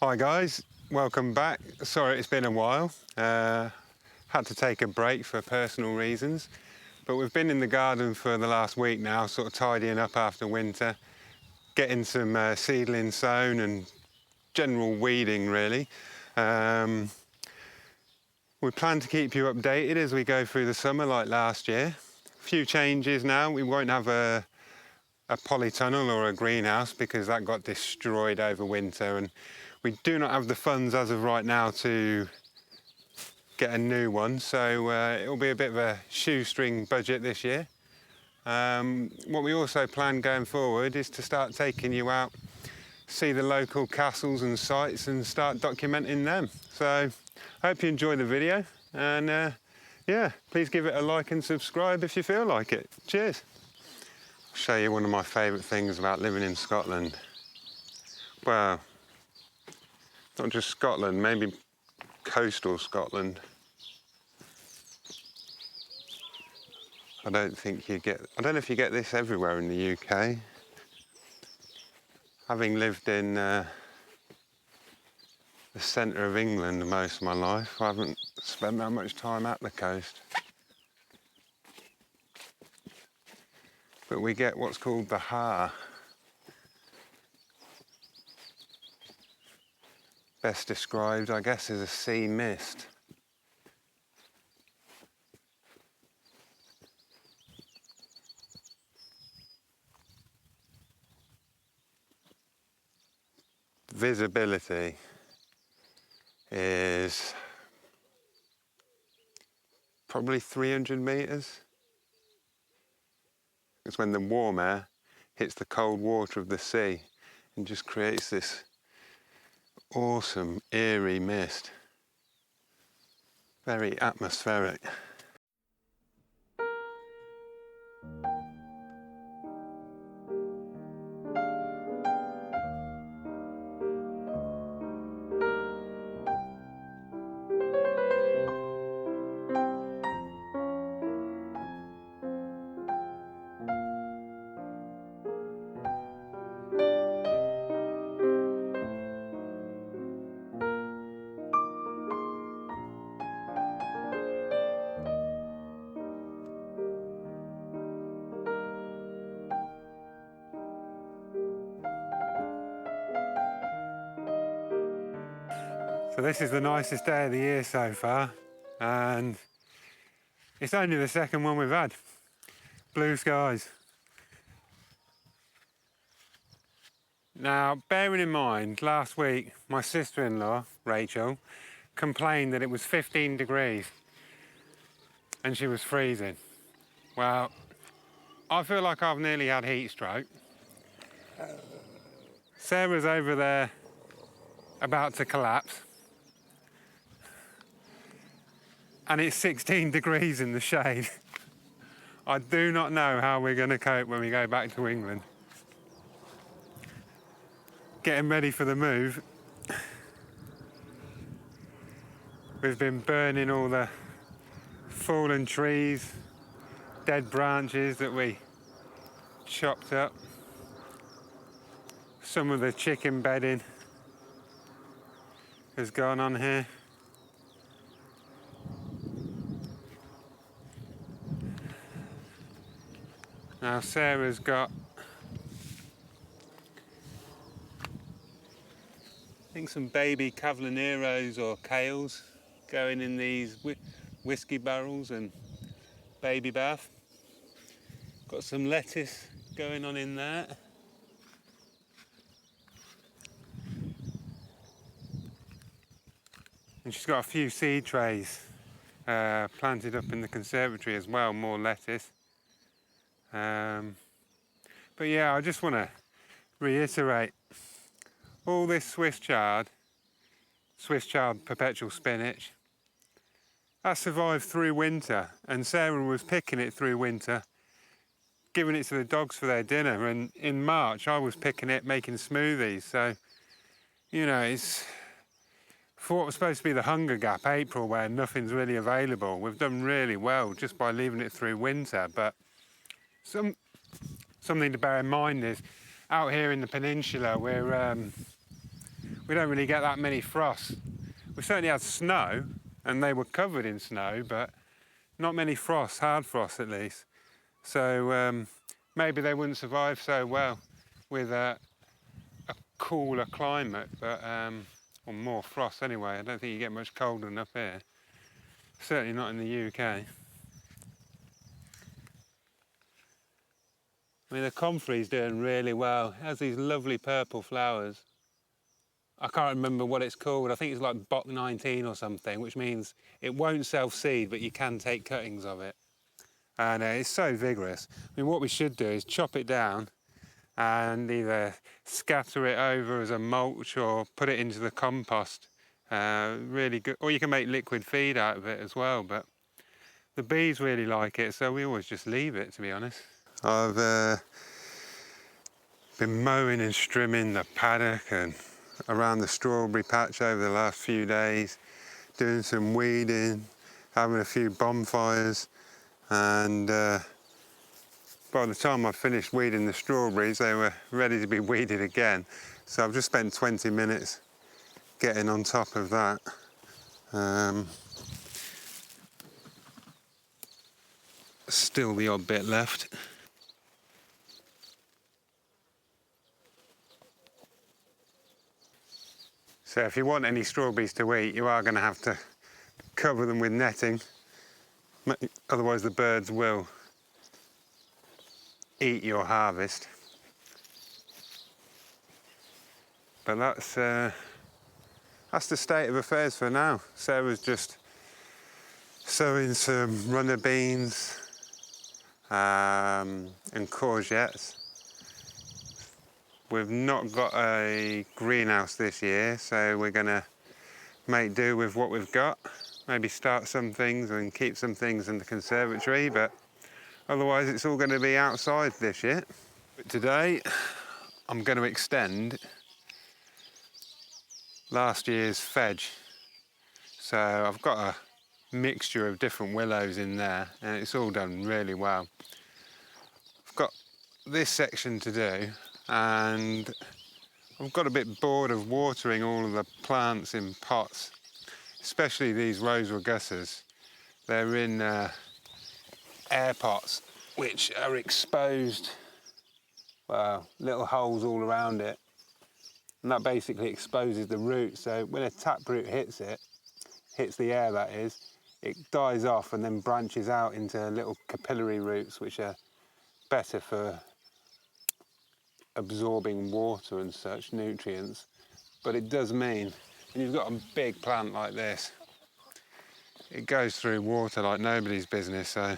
Hi guys, welcome back. Sorry it's been a while. Had to take a break for personal reasons, but we've been in the garden for the last week now, sort of tidying up after winter, getting some seedlings sown and general weeding really. We plan to keep you updated as we go through the summer like last year. A few changes now. We won't have a polytunnel or a greenhouse because that got destroyed over winter, and we do not have the funds as of right now to get a new one, so it'll be a bit of a shoestring budget this year. What we also plan going forward is to start taking you out, see the local castles and sites and start documenting them. So I hope you enjoy the video, and yeah, please give it a like and subscribe if you feel like it. Cheers. I'll show you one of my favourite things about living in Scotland. Well, not just Scotland, maybe coastal Scotland. I don't know if you get this everywhere in the UK. Having lived in the centre of England most of my life, I haven't spent that much time at the coast. But we get what's called the har. Best described, I guess, as a sea mist. Visibility is probably 300 metres. It's when the warm air hits the cold water of the sea and just creates this awesome, eerie mist. Very atmospheric. So this is the nicest day of the year so far, and it's only the second one we've had. Blue skies. Now, bearing in mind, last week my sister-in-law, Rachel, complained that it was 15 degrees and she was freezing. Well, I feel like I've nearly had heat stroke. Sarah's over there about to collapse. And it's 16 degrees in the shade. I do not know how we're going to cope when we go back to England. Getting ready for the move. We've been burning all the fallen trees, dead branches that we chopped up. Some of the chicken bedding has gone on here. Now Sarah's got, I think, some baby cavalineros or kales going in these whiskey barrels and baby bath. Got some lettuce going on in there. And she's got a few seed trays planted up in the conservatory as well, more lettuce. But yeah, I just want to reiterate, all this Swiss chard perpetual spinach, that survived through winter, and Sarah was picking it through winter, giving it to the dogs for their dinner, and in March I was picking it, making smoothies. So, you know, it's for what was supposed to be the hunger gap, April, where nothing's really available. We've done really well just by leaving it through winter, but something to bear in mind is, out here in the peninsula, we don't really get that many frosts. We certainly had snow, and they were covered in snow, but not many frosts, hard frosts at least. So maybe they wouldn't survive so well with a cooler climate, but or more frost anyway. I don't think you get much colder than up here. Certainly not in the UK. I mean, the comfrey's doing really well. It has these lovely purple flowers. I can't remember what it's called. I think it's like Bok 19 or something, which means it won't self-seed, but you can take cuttings of it. And it's so vigorous. I mean, what we should do is chop it down and either scatter it over as a mulch or put it into the compost. Really good. Or you can make liquid feed out of it as well, but the bees really like it, so we always just leave it, to be honest. I've been mowing and strimming the paddock and around the strawberry patch over the last few days, doing some weeding, having a few bonfires, and by the time I finished weeding the strawberries, they were ready to be weeded again. So I've just spent 20 minutes getting on top of that. Still the odd bit left. So if you want any strawberries to eat, you are going to have to cover them with netting, otherwise the birds will eat your harvest. But that's the state of affairs for now. Sarah's just sowing some runner beans and courgettes. We've not got a greenhouse this year, so we're going to make do with what we've got. Maybe start some things and keep some things in the conservatory, but otherwise it's all going to be outside this year. But today I'm going to extend last year's fedge. So I've got a mixture of different willows in there, and it's all done really well. I've got this section to do, and I've got a bit bored of watering all of the plants in pots, especially these rose rugusas. They're in air pots, which are exposed, well, little holes all around it, and that basically exposes the root. So when a taproot hits it, hits the air that is, it dies off and then branches out into little capillary roots, which are better for absorbing water and such nutrients. But it does mean when you've got a big plant like this, it goes through water like nobody's business. So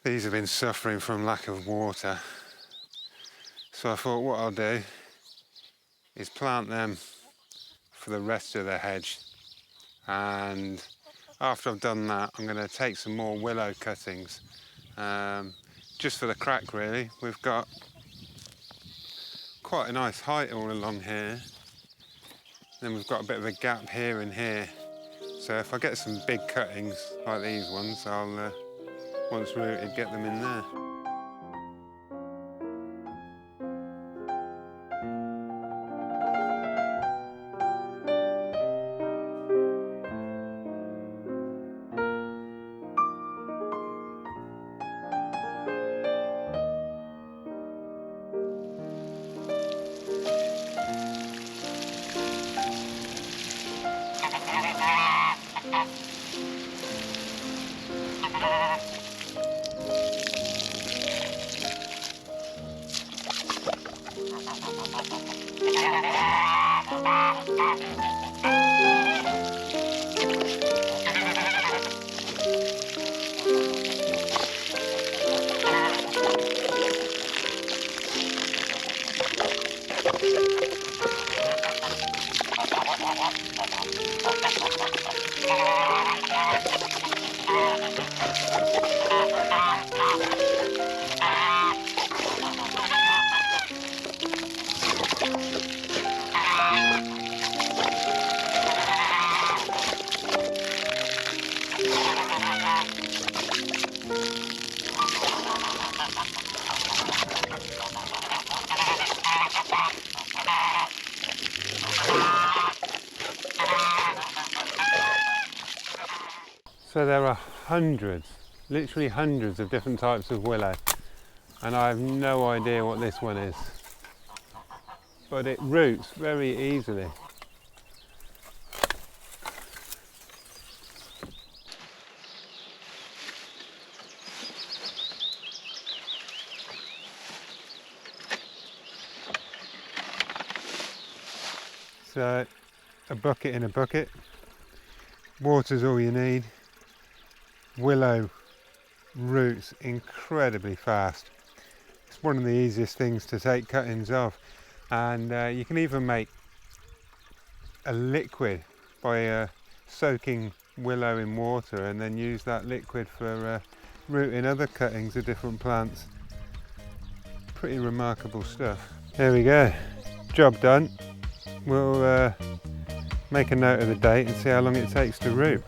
these have been suffering from lack of water. So I thought what I'll do is plant them for the rest of the hedge, and after I've done that I'm going to take some more willow cuttings, just for the crack really. We've got quite a nice height all along here, then we've got a bit of a gap here and here, so if I get some big cuttings like these ones, I'll once rooted get them in there. So there are hundreds, literally hundreds of different types of willow, and I have no idea what this one is, but it roots very easily. So a bucket in a bucket, water's all you need. Willow roots incredibly fast. It's one of the easiest things to take cuttings of, and you can even make a liquid by soaking willow in water and then use that liquid for rooting other cuttings of different plants. Pretty remarkable stuff. There we go, job done. We'll make a note of the date and see how long it takes to root.